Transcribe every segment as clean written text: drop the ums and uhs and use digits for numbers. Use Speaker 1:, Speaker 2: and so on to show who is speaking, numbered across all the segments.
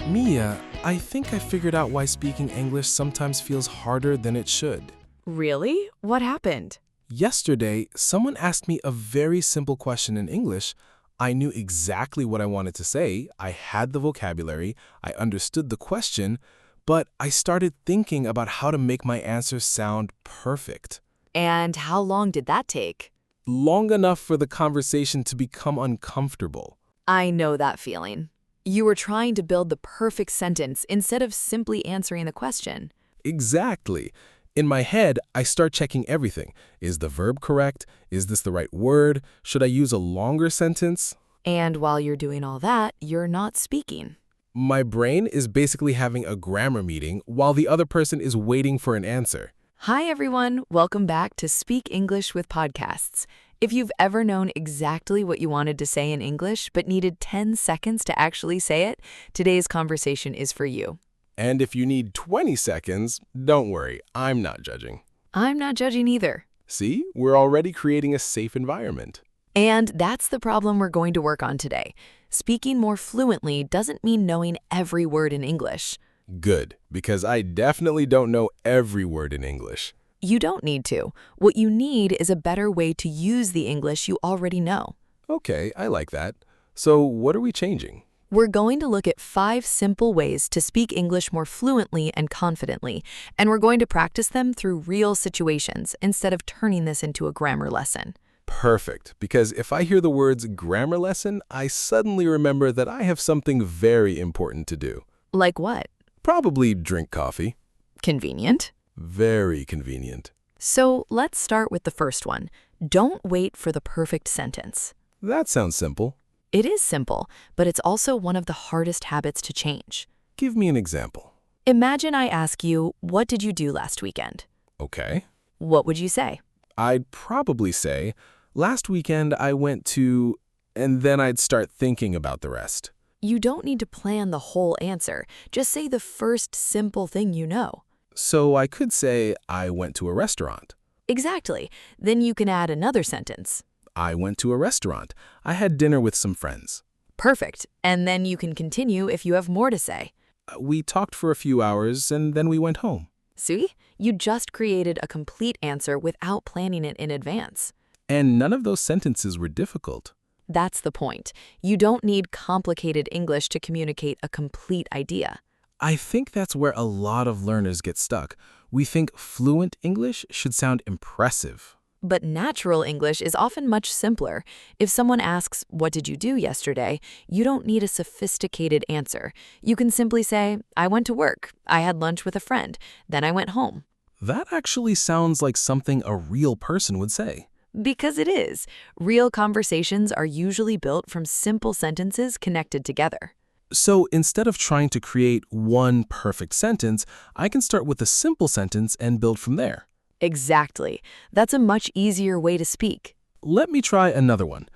Speaker 1: Mia, I think I figured out why speaking English sometimes feels harder than it should.
Speaker 2: Really? What happened?
Speaker 1: Yesterday, someone asked me a very simple question in English. I knew exactly what I wanted to say, I had the vocabulary, I understood the question, but I started thinking about how to make my answer sound perfect.
Speaker 2: And how long did that take?
Speaker 1: Long enough for the conversation to become uncomfortable.
Speaker 2: I know that feeling. You were trying to build the perfect sentence instead of simply answering the question.
Speaker 1: Exactly. In my head, I start checking everything. Is the verb correct? Is this the right word? Should I use a longer sentence?
Speaker 2: And while you're doing all that, you're not speaking.
Speaker 1: My brain is basically having a grammar meeting while the other person is waiting for an answer.
Speaker 2: Hi, everyone. Welcome back to Speak English with Podcasts. If you've ever known exactly what you wanted to say in English but needed 10 seconds to actually say it, today's conversation is for you.
Speaker 1: And if you need 20 seconds, don't worry, I'm not judging.
Speaker 2: I'm not judging either.
Speaker 1: See, we're already creating a safe environment.
Speaker 2: And that's the problem we're going to work on today. Speaking more fluently doesn't mean knowing every word in English.
Speaker 1: Good, because I definitely don't know every word in English.
Speaker 2: You don't need to. What you need is a better way to use the English you already know.
Speaker 1: Okay, I like that. So what are we changing?
Speaker 2: We're going to look at 5 simple ways to speak English more fluently and confidently, and we're going to practice them through real situations instead of turning this into a grammar lesson.
Speaker 1: Perfect, because if I hear the words grammar lesson, I suddenly remember that I have something very important to do.
Speaker 2: Like what?
Speaker 1: Probably drink coffee.
Speaker 2: Convenient.
Speaker 1: Very convenient.
Speaker 2: So let's start with the first one. Don't wait for the perfect sentence.
Speaker 1: That sounds simple.
Speaker 2: It is simple, but it's also one of the hardest habits to change.
Speaker 1: Give me an example.
Speaker 2: Imagine I ask you, what did you do last weekend?
Speaker 1: Okay.
Speaker 2: What would you say?
Speaker 1: I'd probably say, last weekend I went to, and then I'd start thinking about the rest.
Speaker 2: You don't need to plan the whole answer. Just say the first simple thing you know.
Speaker 1: So I could say, I went to a restaurant.
Speaker 2: Exactly. Then you can add another sentence.
Speaker 1: I went to a restaurant. I had dinner with some friends.
Speaker 2: Perfect. And then you can continue if you have more to say.
Speaker 1: We talked for a few hours, and then we went home.
Speaker 2: See? You just created a complete answer without planning it in advance.
Speaker 1: And none of those sentences were difficult.
Speaker 2: That's the point. You don't need complicated English to communicate a complete idea.
Speaker 1: I think that's where a lot of learners get stuck. We think fluent English should sound impressive.
Speaker 2: But natural English is often much simpler. If someone asks, "What did you do yesterday?" you don't need a sophisticated answer. You can simply say, "I went to work. I had lunch with a friend. Then I went home."
Speaker 1: That actually sounds like something a real person would say.
Speaker 2: Because it is. Real conversations are usually built from simple sentences connected together.
Speaker 1: So instead of trying to create one perfect sentence, I can start with a simple sentence and build from there.
Speaker 2: Exactly. That's a much easier way to speak.
Speaker 1: Let me try another one.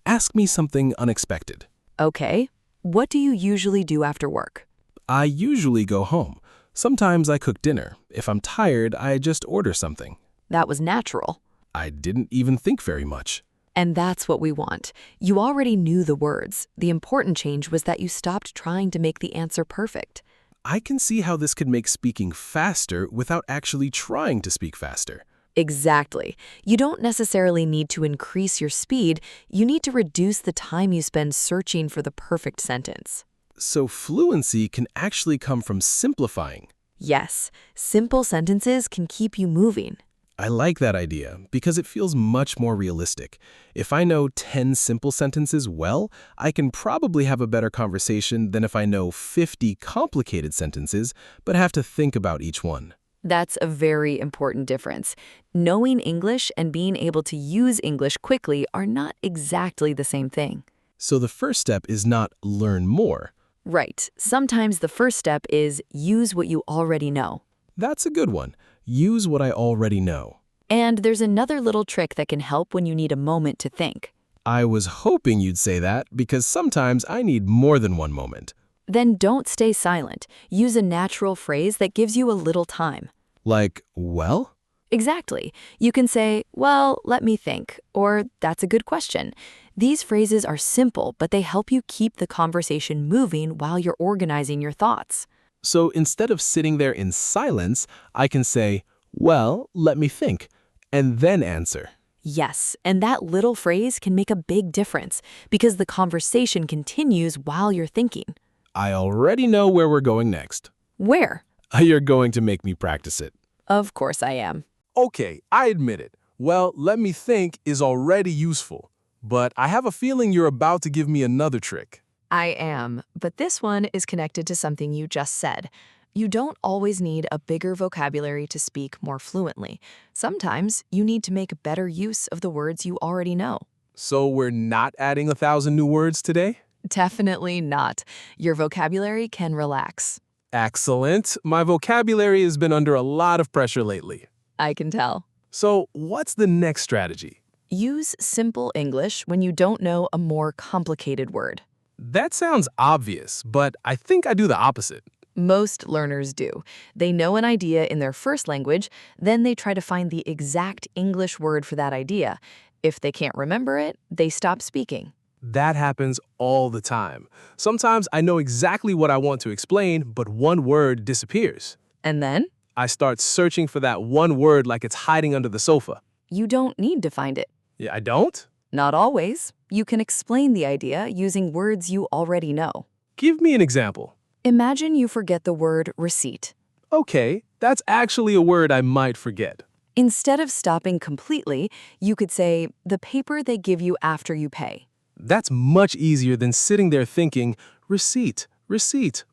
Speaker 1: Ask me something unexpected.
Speaker 2: Okay. What do you usually do after work?
Speaker 1: I usually go home. Sometimes I cook dinner. If I'm tired, I just order something.
Speaker 2: That was natural.
Speaker 1: I didn't even think very much.
Speaker 2: And that's what we want. You already knew the words. The important change was that you stopped trying to make the answer perfect.
Speaker 1: I can see how this could make speaking faster without actually trying to speak faster.
Speaker 2: Exactly. You don't necessarily need to increase your speed. You need to reduce the time you spend searching for the perfect sentence.
Speaker 1: So fluency can actually come from simplifying.
Speaker 2: Yes, simple sentences can keep you moving.
Speaker 1: I like that idea because it feels much more realistic. If I know 10 simple sentences well, I can probably have a better conversation than if I know 50 complicated sentences but have to think about each one.
Speaker 2: That's a very important difference. Knowing English and being able to use English quickly are not exactly the same thing.
Speaker 1: So the first step is not learn more.
Speaker 2: Right. Sometimes the first step is use what you already know.
Speaker 1: That's a good one. Use what I already know.
Speaker 2: And there's another little trick that can help when you need a moment to think.
Speaker 1: I was hoping you'd say that because sometimes I need more than one moment.
Speaker 2: Then don't stay silent. Use a natural phrase that gives you a little time.
Speaker 1: Like, well?
Speaker 2: Exactly. You can say, "Well, let me think," or "That's a good question." These phrases are simple, but they help you keep the conversation moving while you're organizing your thoughts.
Speaker 1: So instead of sitting there in silence, I can say, well, let me think, and then answer.
Speaker 2: Yes, and that little phrase can make a big difference because the conversation continues while you're thinking.
Speaker 1: I already know where we're going next.
Speaker 2: Where?
Speaker 1: You're going to make me practice it.
Speaker 2: Of course I am.
Speaker 1: Okay, I admit it. Well, let me think is already useful. But I have a feeling you're about to give me another trick.
Speaker 2: I am, but this one is connected to something you just said. You don't always need a bigger vocabulary to speak more fluently. Sometimes you need to make better use of the words you already know.
Speaker 1: So we're not adding 1,000 new words today?
Speaker 2: Definitely not. Your vocabulary can relax.
Speaker 1: Excellent. My vocabulary has been under a lot of pressure lately.
Speaker 2: I can tell.
Speaker 1: So what's the next strategy?
Speaker 2: Use simple English when you don't know a more complicated word.
Speaker 1: That sounds obvious, but I think I do the opposite.
Speaker 2: Most learners do. They know an idea in their first language, then they try to find the exact English word for that idea. If they can't remember it, they stop speaking.
Speaker 1: That happens all the time. Sometimes I know exactly what I want to explain, but one word disappears.
Speaker 2: And then,
Speaker 1: I start searching for that one word like it's hiding under the sofa.
Speaker 2: you don't need to find it.
Speaker 1: Yeah, I don't?
Speaker 2: Not always. You can explain the idea using words you already know.
Speaker 1: Give me an example.
Speaker 2: Imagine you forget the word receipt.
Speaker 1: Okay, that's actually a word I might forget.
Speaker 2: Instead of stopping completely, you could say, the paper they give you after you pay.
Speaker 1: That's much easier than sitting there thinking, receipt,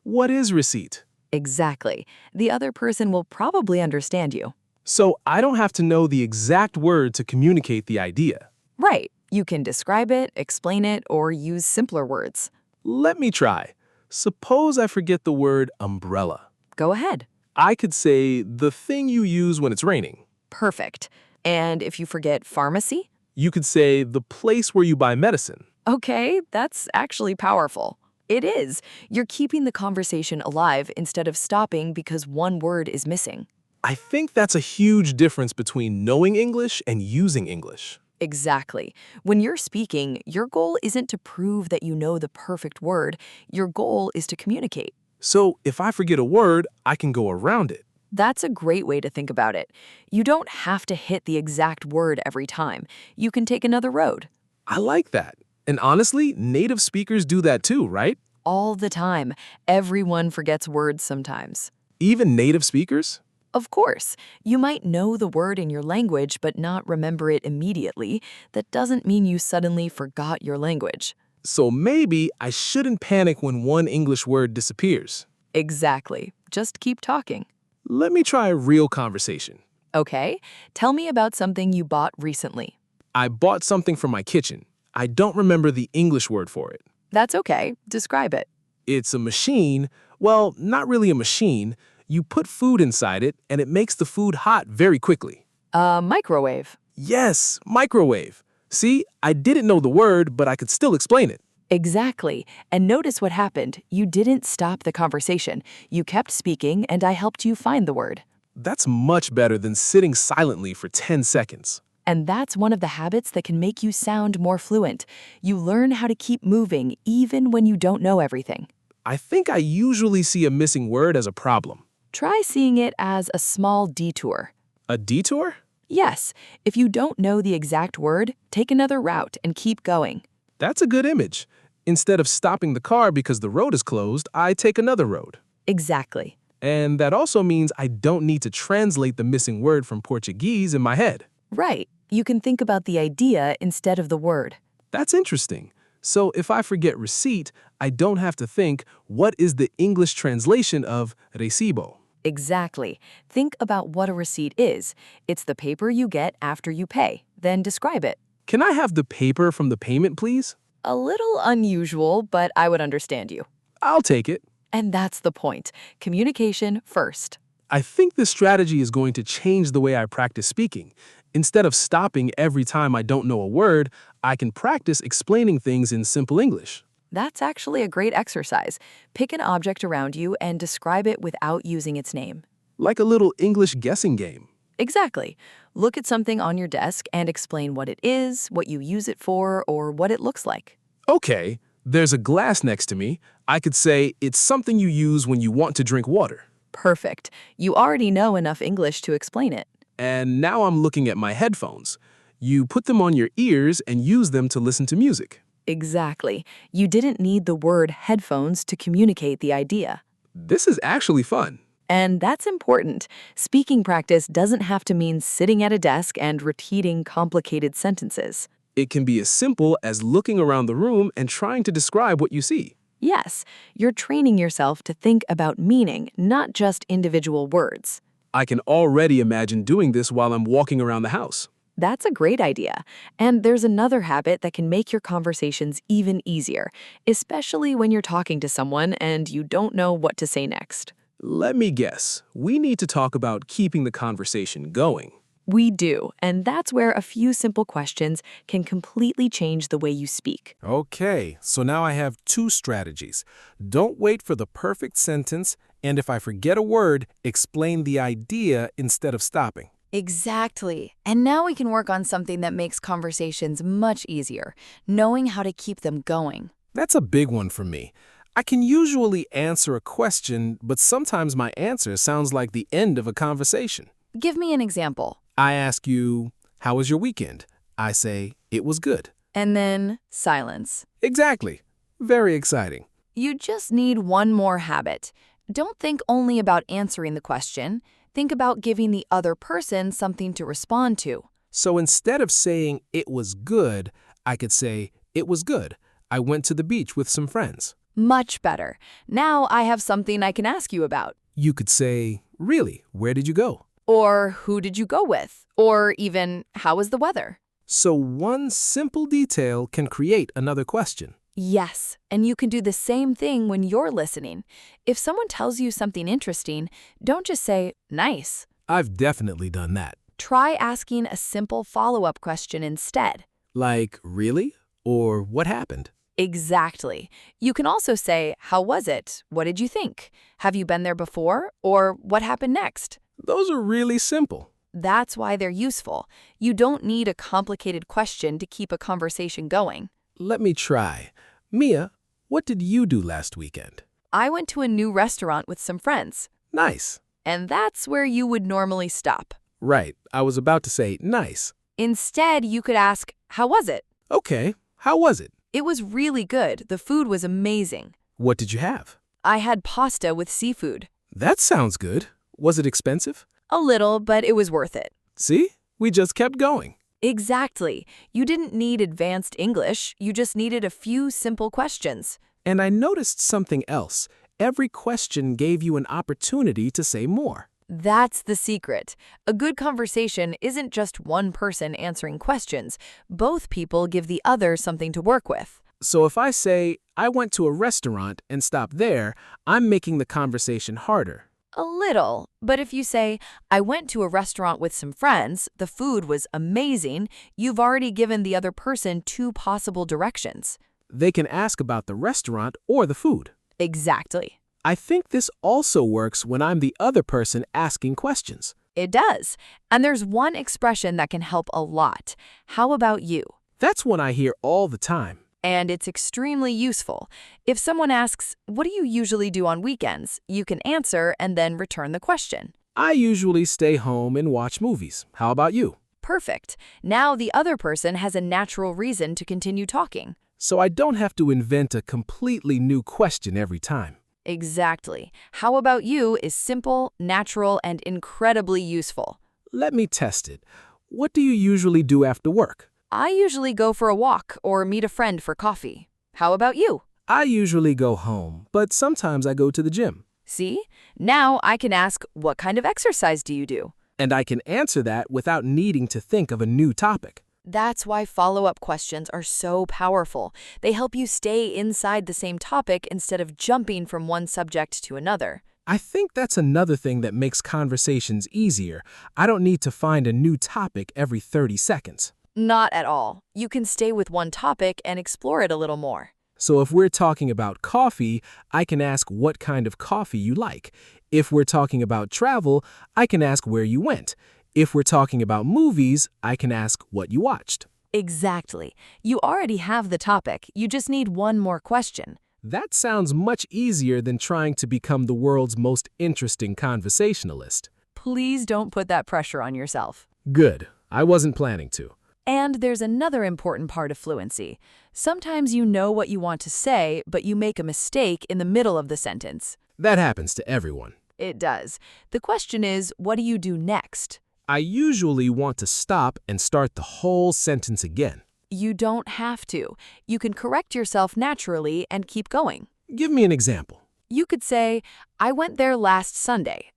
Speaker 1: what is receipt?
Speaker 2: Exactly. The other person will probably understand you.
Speaker 1: So I don't have to know the exact word to communicate the idea.
Speaker 2: Right. You can describe it, explain it, or use simpler words.
Speaker 1: Let me try. Suppose I forget the word umbrella.
Speaker 2: Go ahead.
Speaker 1: I could say the thing you use when it's raining.
Speaker 2: Perfect. And if you forget pharmacy?
Speaker 1: You could say the place where you buy medicine.
Speaker 2: Okay, that's actually powerful. It is. You're keeping the conversation alive instead of stopping because one word is missing.
Speaker 1: I think that's a huge difference between knowing English and using English.
Speaker 2: Exactly. When you're speaking, your goal isn't to prove that you know the perfect word. Your goal is to communicate.
Speaker 1: So if I forget a word, I can go around it.
Speaker 2: That's a great way to think about it. You don't have to hit the exact word every time. You can take another road.
Speaker 1: I like that. And honestly, native speakers do that too, right?
Speaker 2: All the time. Everyone forgets words sometimes.
Speaker 1: Even native speakers?
Speaker 2: Of course, you might know the word in your language but not remember it immediately. That doesn't mean you suddenly forgot your language.
Speaker 1: So maybe I shouldn't panic when one English word disappears.
Speaker 2: Exactly. Just keep talking.
Speaker 1: Let me try a real conversation.
Speaker 2: Okay, tell me about something you bought recently.
Speaker 1: I bought something for my kitchen. I don't remember the English word for it.
Speaker 2: That's okay. Describe it.
Speaker 1: It's a machine. Well, not really a machine. You put food inside it, and it makes the food hot very quickly.
Speaker 2: A microwave.
Speaker 1: Yes, microwave. See, I didn't know the word, but I could still explain it.
Speaker 2: Exactly. And notice what happened. You didn't stop the conversation. You kept speaking, and I helped you find the word.
Speaker 1: That's much better than sitting silently for 10 seconds.
Speaker 2: And that's one of the habits that can make you sound more fluent. You learn how to keep moving even when you don't know everything.
Speaker 1: I think I usually see a missing word as a problem.
Speaker 2: Try seeing it as a small detour.
Speaker 1: A detour?
Speaker 2: Yes, if you don't know the exact word, take another route and keep going.
Speaker 1: That's a good image. Instead of stopping the car because the road is closed, I take another road.
Speaker 2: Exactly.
Speaker 1: And that also means I don't need to translate the missing word from Portuguese in my head.
Speaker 2: Right. You can think about the idea instead of the word.
Speaker 1: That's interesting. So if I forget receipt, I don't have to think, what is the English translation of recibo?
Speaker 2: Exactly. Think about what a receipt is. It's the paper you get after you pay. Then describe it.
Speaker 1: Can I have the paper from the payment, please?
Speaker 2: A little unusual, but I would understand you.
Speaker 1: I'll take it.
Speaker 2: And that's the point. Communication first.
Speaker 1: I think this strategy is going to change the way I practice speaking. Instead of stopping every time I don't know a word, I can practice explaining things in simple English.
Speaker 2: That's actually a great exercise. Pick an object around you and describe it without using its name.
Speaker 1: Like a little English guessing game.
Speaker 2: Exactly. Look at something on your desk and explain what it is, what you use it for, or what it looks like.
Speaker 1: Okay, there's a glass next to me. I could say it's something you use when you want to drink water.
Speaker 2: Perfect. You already know enough English to explain it.
Speaker 1: And now I'm looking at my headphones. You put them on your ears and use them to listen to music.
Speaker 2: Exactly. You didn't need the word headphones to communicate the idea.
Speaker 1: This is actually fun.
Speaker 2: And that's important. Speaking practice doesn't have to mean sitting at a desk and repeating complicated sentences.
Speaker 1: It can be as simple as looking around the room and trying to describe what you see.
Speaker 2: Yes, you're training yourself to think about meaning, not just individual words.
Speaker 1: I can already imagine doing this while I'm walking around the house.
Speaker 2: That's a great idea. And there's another habit that can make your conversations even easier, especially when you're talking to someone and you don't know what to say next.
Speaker 1: Let me guess. We need to talk about keeping the conversation going.
Speaker 2: We do, and that's where a few simple questions can completely change the way you speak.
Speaker 1: Okay, so now I have two strategies. Don't wait for the perfect sentence, and if I forget a word, explain the idea instead of stopping.
Speaker 2: Exactly. And now we can work on something that makes conversations much easier, knowing how to keep them going.
Speaker 1: That's a big one for me. I can usually answer a question, but sometimes my answer sounds like the end of a conversation.
Speaker 2: Give me an example.
Speaker 1: I ask you, "How was your weekend?" I say, "It was good."
Speaker 2: And then silence.
Speaker 1: Exactly. Very exciting.
Speaker 2: You just need one more habit. Don't think only about answering the question. Think about giving the other person something to respond to.
Speaker 1: So instead of saying, "It was good," I could say, "It was good. I went to the beach with some friends."
Speaker 2: Much better. Now I have something I can ask you about.
Speaker 1: You could say, "Really? Where did you go?"
Speaker 2: Or who did you go with? Or even, how was the weather?
Speaker 1: So one simple detail can create another question.
Speaker 2: Yes, and you can do the same thing when you're listening. If someone tells you something interesting, don't just say, nice.
Speaker 1: I've definitely done that.
Speaker 2: Try asking a simple follow-up question instead.
Speaker 1: Like, really? Or what happened?
Speaker 2: Exactly. You can also say, how was it? What did you think? Have you been there before? Or what happened next?
Speaker 1: Those are really simple.
Speaker 2: That's why they're useful. You don't need a complicated question to keep a conversation going.
Speaker 1: Let me try. Mia, what did you do last weekend?
Speaker 2: I went to a new restaurant with some friends.
Speaker 1: Nice.
Speaker 2: And that's where you would normally stop.
Speaker 1: Right. I was about to say nice.
Speaker 2: Instead, you could ask, how was it?
Speaker 1: Okay. How was it?
Speaker 2: It was really good. The food was amazing.
Speaker 1: What did you have?
Speaker 2: I had pasta with seafood.
Speaker 1: That sounds good. Was it expensive?
Speaker 2: A little, but it was worth it.
Speaker 1: See? We just kept going.
Speaker 2: Exactly. You didn't need advanced English. You just needed a few simple questions.
Speaker 1: And I noticed something else. Every question gave you an opportunity to say more.
Speaker 2: That's the secret. A good conversation isn't just one person answering questions. Both people give the other something to work with.
Speaker 1: So if I say, "I went to a restaurant," and stop there, I'm making the conversation harder.
Speaker 2: A little, but if you say, I went to a restaurant with some friends, the food was amazing, you've already given the other person two possible directions.
Speaker 1: They can ask about the restaurant or the food.
Speaker 2: Exactly.
Speaker 1: I think this also works when I'm the other person asking questions.
Speaker 2: It does. And there's one expression that can help a lot. How about you?
Speaker 1: That's one I hear all the time.
Speaker 2: And it's extremely useful. If someone asks, what do you usually do on weekends? You can answer and then return the question.
Speaker 1: I usually stay home and watch movies. How about you?
Speaker 2: Perfect. Now the other person has a natural reason to continue talking.
Speaker 1: So I don't have to invent a completely new question every time.
Speaker 2: Exactly. How about you is simple, natural, and incredibly useful.
Speaker 1: Let me test it. What do you usually do after work?
Speaker 2: I usually go for a walk or meet a friend for coffee. How about you?
Speaker 1: I usually go home, but sometimes I go to the gym.
Speaker 2: See? Now I can ask, what kind of exercise do you do?
Speaker 1: And I can answer that without needing to think of a new topic.
Speaker 2: That's why follow-up questions are so powerful. They help you stay inside the same topic instead of jumping from one subject to another.
Speaker 1: I think that's another thing that makes conversations easier. I don't need to find a new topic every 30 seconds.
Speaker 2: Not at all. You can stay with one topic and explore it a little more.
Speaker 1: So if we're talking about coffee, I can ask what kind of coffee you like. If we're talking about travel, I can ask where you went. If we're talking about movies, I can ask what you watched.
Speaker 2: Exactly. You already have the topic, you just need one more question.
Speaker 1: That sounds much easier than trying to become the world's most interesting conversationalist.
Speaker 2: Please don't put that pressure on yourself.
Speaker 1: Good. I wasn't planning to.
Speaker 2: And there's another important part of fluency. Sometimes you know what you want to say, but you make a mistake in the middle of the sentence.
Speaker 1: That happens to everyone.
Speaker 2: It does. The question is, what do you do next?
Speaker 1: I usually want to stop and start the whole sentence again.
Speaker 2: You don't have to. You can correct yourself naturally and keep going.
Speaker 1: Give me an example.
Speaker 2: You could say, I went there last Saturday.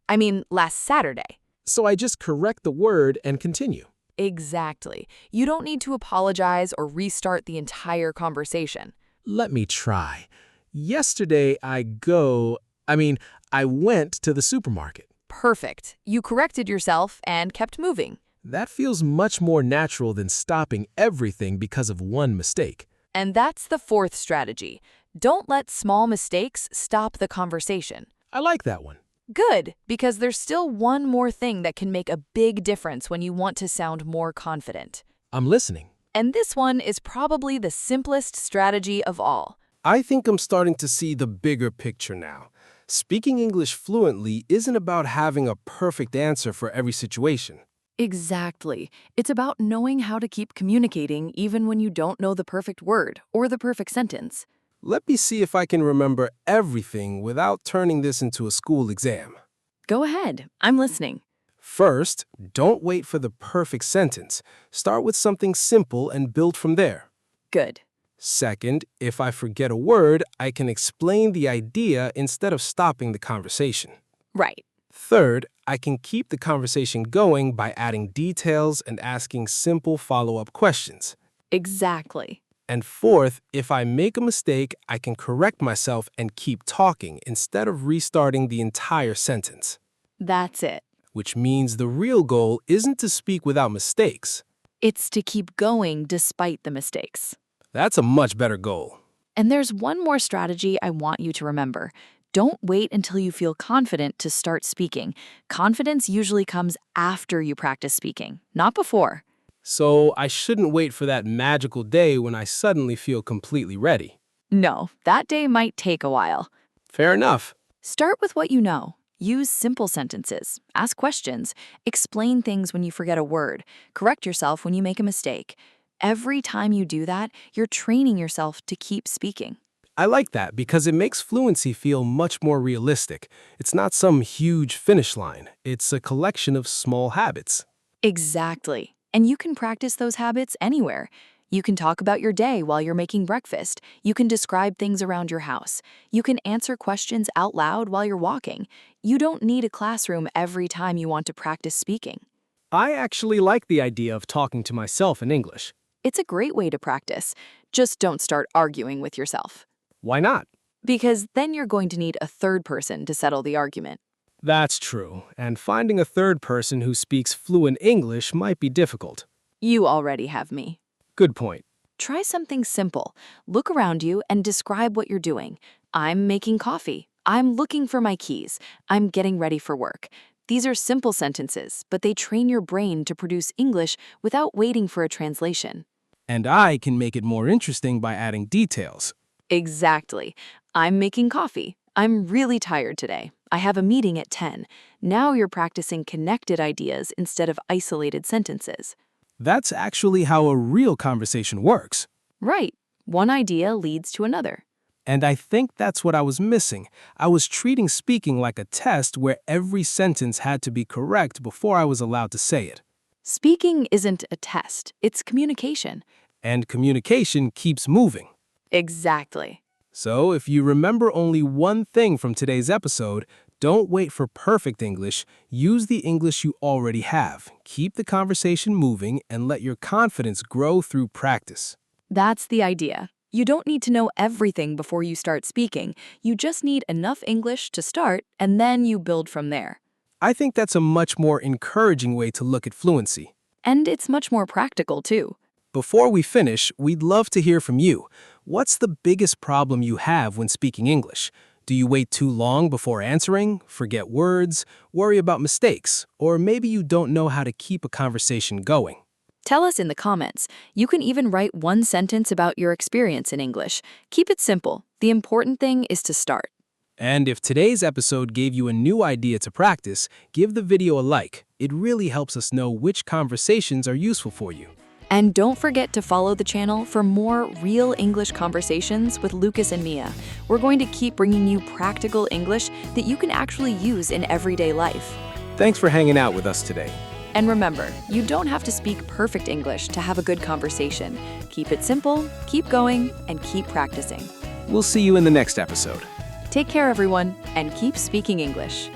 Speaker 1: So I just correct the word and continue.
Speaker 2: Exactly. You don't need to apologize or restart the entire conversation.
Speaker 1: Let me try. Yesterday I went to the supermarket.
Speaker 2: Perfect. You corrected yourself and kept moving.
Speaker 1: That feels much more natural than stopping everything because of one mistake.
Speaker 2: And that's the fourth strategy. Don't let small mistakes stop the conversation.
Speaker 1: I like that one.
Speaker 2: Good, because there's still one more thing that can make a big difference when you want to sound more confident.
Speaker 1: I'm listening.
Speaker 2: And this one is probably the simplest strategy of all.
Speaker 1: I think I'm starting to see the bigger picture now. Speaking English fluently isn't about having a perfect answer for every situation.
Speaker 2: Exactly. It's about knowing how to keep communicating even when you don't know the perfect word or the perfect sentence.
Speaker 1: Let me see if I can remember everything without turning this into a school exam.
Speaker 2: Go ahead. I'm listening.
Speaker 1: First, don't wait for the perfect sentence. Start with something simple and build from there.
Speaker 2: Good.
Speaker 1: Second, if I forget a word, I can explain the idea instead of stopping the conversation.
Speaker 2: Right.
Speaker 1: Third, I can keep the conversation going by adding details and asking simple follow-up questions.
Speaker 2: Exactly.
Speaker 1: And fourth, if I make a mistake, I can correct myself and keep talking instead of restarting the entire sentence.
Speaker 2: That's it.
Speaker 1: Which means the real goal isn't to speak without mistakes.
Speaker 2: It's to keep going despite the mistakes.
Speaker 1: That's a much better goal.
Speaker 2: And there's one more strategy I want you to remember. Don't wait until you feel confident to start speaking. Confidence usually comes after you practice speaking, not before.
Speaker 1: So I shouldn't wait for that magical day when I suddenly feel completely ready.
Speaker 2: No, that day might take a while.
Speaker 1: Fair enough.
Speaker 2: Start with what you know. Use simple sentences. Ask questions. Explain things when you forget a word. Correct yourself when you make a mistake. Every time you do that, you're training yourself to keep speaking.
Speaker 1: I like that because it makes fluency feel much more realistic. It's not some huge finish line. It's a collection of small habits.
Speaker 2: Exactly. And you can practice those habits anywhere. You can talk about your day while you're making breakfast. You can describe things around your house. You can answer questions out loud while you're walking. You don't need a classroom every time you want to practice speaking.
Speaker 1: I actually like the idea of talking to myself in English.
Speaker 2: It's a great way to practice. Just don't start arguing with yourself.
Speaker 1: Why not?
Speaker 2: Because then you're going to need a third person to settle the argument.
Speaker 1: That's true, and finding a third person who speaks fluent English might be difficult.
Speaker 2: You already have me.
Speaker 1: Good point.
Speaker 2: Try something simple. Look around you and describe what you're doing. I'm making coffee. I'm looking for my keys. I'm getting ready for work. These are simple sentences, but they train your brain to produce English without waiting for a translation.
Speaker 1: And I can make it more interesting by adding details.
Speaker 2: Exactly. I'm making coffee. I'm really tired today. I have a meeting at 10. Now you're practicing connected ideas instead of isolated sentences.
Speaker 1: That's actually how a real conversation works.
Speaker 2: Right. One idea leads to another.
Speaker 1: And I think that's what I was missing. I was treating speaking like a test where every sentence had to be correct before I was allowed to say it.
Speaker 2: Speaking isn't a test. It's communication.
Speaker 1: And communication keeps moving.
Speaker 2: Exactly.
Speaker 1: So if you remember only one thing from today's episode, don't wait for perfect English. Use the English you already have. Keep the conversation moving and let your confidence grow through practice.
Speaker 2: That's the idea. You don't need to know everything before you start speaking. You just need enough English to start, and then you build from there.
Speaker 1: I think that's a much more encouraging way to look at fluency.
Speaker 2: And it's much more practical, too.
Speaker 1: Before we finish, we'd love to hear from you. What's the biggest problem you have when speaking English? Do you wait too long before answering, forget words, worry about mistakes, or maybe you don't know how to keep a conversation going?
Speaker 2: Tell us in the comments. You can even write one sentence about your experience in English. Keep it simple. The important thing is to start.
Speaker 1: And if today's episode gave you a new idea to practice, give the video a like. It really helps us know which conversations are useful for you.
Speaker 2: And don't forget to follow the channel for more real English conversations with Lucas and Mia. We're going to keep bringing you practical English that you can actually use in everyday life.
Speaker 1: Thanks for hanging out with us today.
Speaker 2: And remember, you don't have to speak perfect English to have a good conversation. Keep it simple, keep going, and keep practicing.
Speaker 1: We'll see you in the next episode.
Speaker 2: Take care, everyone, and keep speaking English.